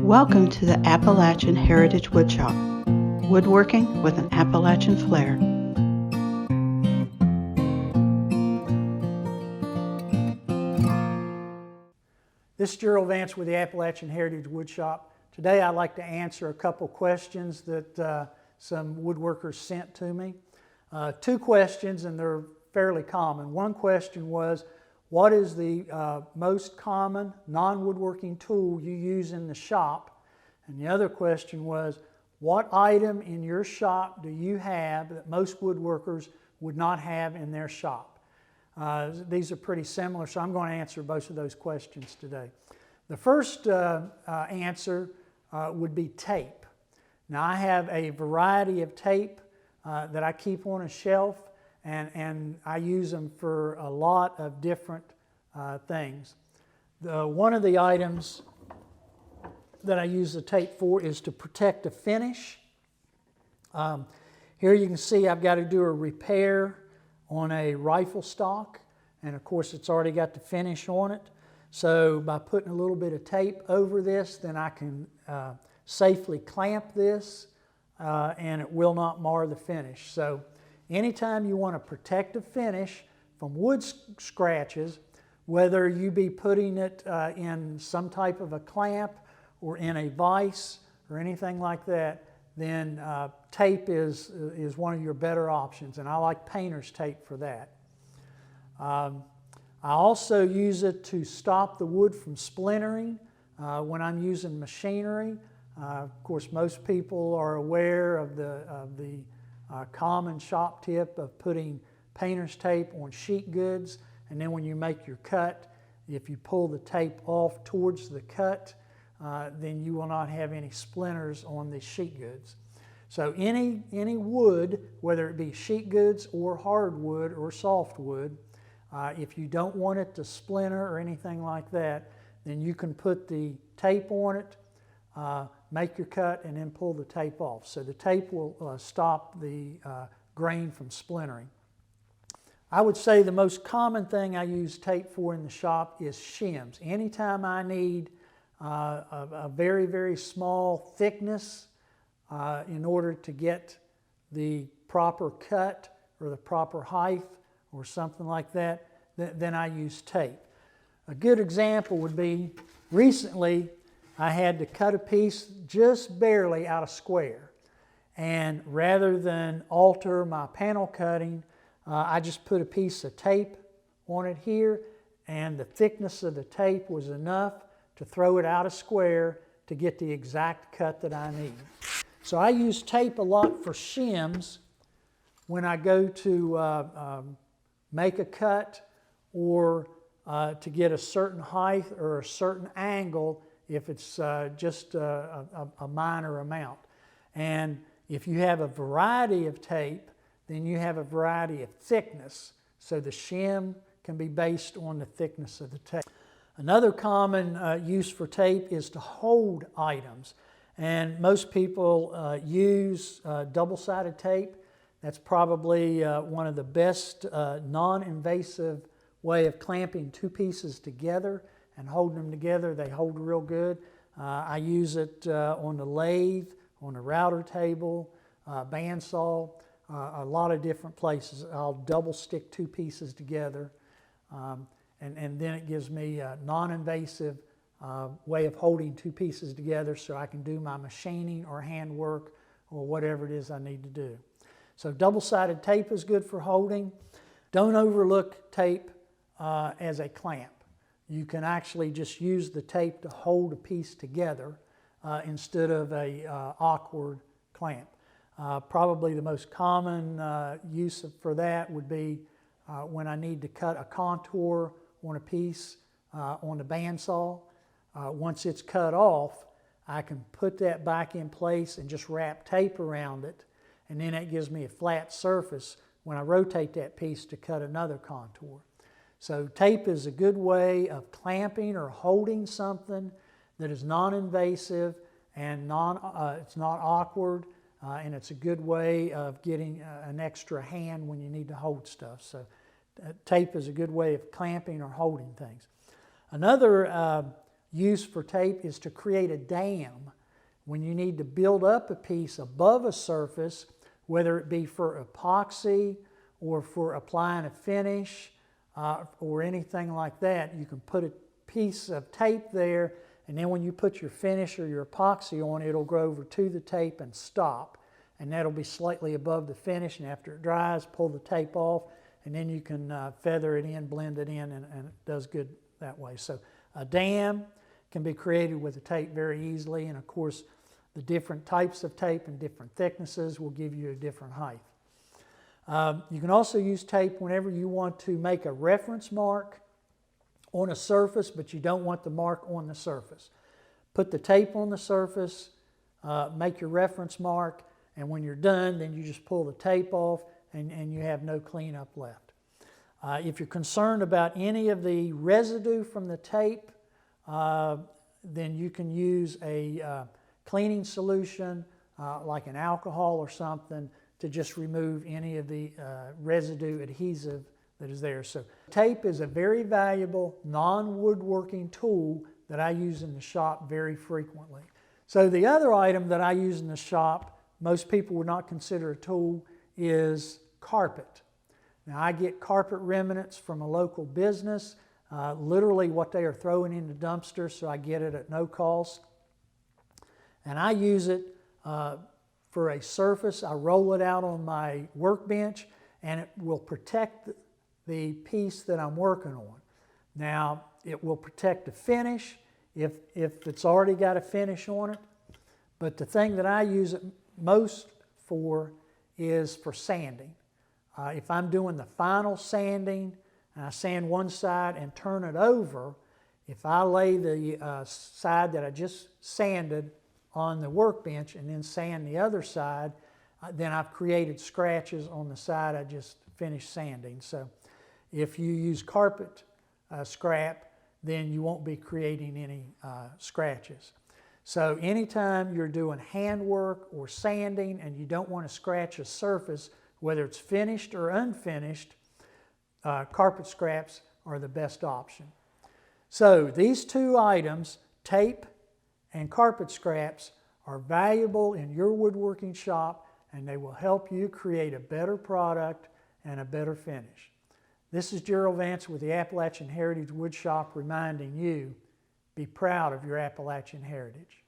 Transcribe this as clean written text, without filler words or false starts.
Welcome to the Appalachian Heritage Woodshop, woodworking with an Appalachian flair. This is Jerill with the Appalachian Heritage Woodshop. Today I'd like to answer a couple questions that some woodworkers sent to me. Two questions, and they're fairly common. One question was, what is the most common non-woodworking tool you use in the shop? And the other question was, what item in your shop do you have that most woodworkers would not have in their shop? These are pretty similar, so I'm going to answer both of those questions today. The first answer would be tape. Now, I have a variety of tape that I keep on a shelf, and I use them for a lot of different things. One of the items that I use the tape for is to protect a finish. Here you can see I've got to do a repair on a rifle stock, and of course it's already got the finish on it. So by putting a little bit of tape over this, then I can safely clamp this and it will not mar the finish. So anytime you want to protect a finish from wood scratches, whether you be putting it in some type of a clamp or in a vise or anything like that, then tape is one of your better options, and I like painter's tape for that. I also use it to stop the wood from splintering when I'm using machinery. Of course, most people are aware of the common shop tip of putting painter's tape on sheet goods, and then when you make your cut, if you pull the tape off towards the cut, then you will not have any splinters on the sheet goods. So any wood, whether it be sheet goods or hardwood or softwood, if you don't want it to splinter or anything like that, then you can put the tape on it, make your cut, and then pull the tape off. So the tape will stop the grain from splintering. I would say the most common thing I use tape for in the shop is shims. Anytime I need a very, very small thickness in order to get the proper cut or the proper height or something like that, then I use tape. A good example would be, recently I had to cut a piece just barely out of square, and rather than alter my panel cutting, I just put a piece of tape on it here, and the thickness of the tape was enough to throw it out of square to get the exact cut that I need. So I use tape a lot for shims when I go to make a cut or to get a certain height or a certain angle if it's just a minor amount. And if you have a variety of tape, then you have a variety of thickness. So the shim can be based on the thickness of the tape. Another common use for tape is to hold items. And most people use double-sided tape. That's probably one of the best non-invasive way of clamping two pieces together and holding them together. They hold real good. I use it on the lathe, on the router table, bandsaw, a lot of different places. I'll double stick two pieces together, and then it gives me a non-invasive way of holding two pieces together so I can do my machining or handwork or whatever it is I need to do. So double-sided tape is good for holding. Don't overlook tape as a clamp. You can actually just use the tape to hold a piece together instead of a awkward clamp. Probably the most common use for that would be when I need to cut a contour on a piece on the bandsaw. Once it's cut off, I can put that back in place and just wrap tape around it, and then that gives me a flat surface when I rotate that piece to cut another contour. So tape is a good way of clamping or holding something that is non-invasive and it's not awkward, and it's a good way of getting an extra hand when you need to hold stuff. So tape is a good way of clamping or holding things. Another use for tape is to create a dam. When you need to build up a piece above a surface, whether it be for epoxy or for applying a finish or anything like that, you can put a piece of tape there, and then when you put your finish or your epoxy on, it'll go over to the tape and stop. And that'll be slightly above the finish, and after it dries, pull the tape off, and then you can feather it in, blend it in, and it does good that way. So a dam can be created with the tape very easily, and of course the different types of tape and different thicknesses will give you a different height. You can also use tape whenever you want to make a reference mark on a surface, but you don't want the mark on the surface. Put the tape on the surface, make your reference mark, and when you're done, then you just pull the tape off and you have no cleanup left. If you're concerned about any of the residue from the tape, then you can use a cleaning solution like an alcohol or something to just remove any of the residue adhesive that is there. So tape is a very valuable non-woodworking tool that I use in the shop very frequently. So the other item that I use in the shop, most people would not consider a tool, is carpet. Now I get carpet remnants from a local business, literally what they are throwing in the dumpster, so I get it at no cost. And I use it for a surface. I roll it out on my workbench, and it will protect the piece that I'm working on. Now, it will protect the finish if it's already got a finish on it, but the thing that I use it most for is for sanding. If I'm doing the final sanding, and I sand one side and turn it over, if I lay the side that I just sanded on the workbench and then sand the other side, then I've created scratches on the side I just finished sanding. So if you use carpet scrap, then you won't be creating any scratches. So anytime you're doing handwork or sanding and you don't want to scratch a surface, whether it's finished or unfinished, carpet scraps are the best option. So these two items, tape and carpet scraps, are valuable in your woodworking shop, and they will help you create a better product and a better finish. This is Jerill Vance with the Appalachian Heritage Woodshop reminding you, be proud of your Appalachian heritage.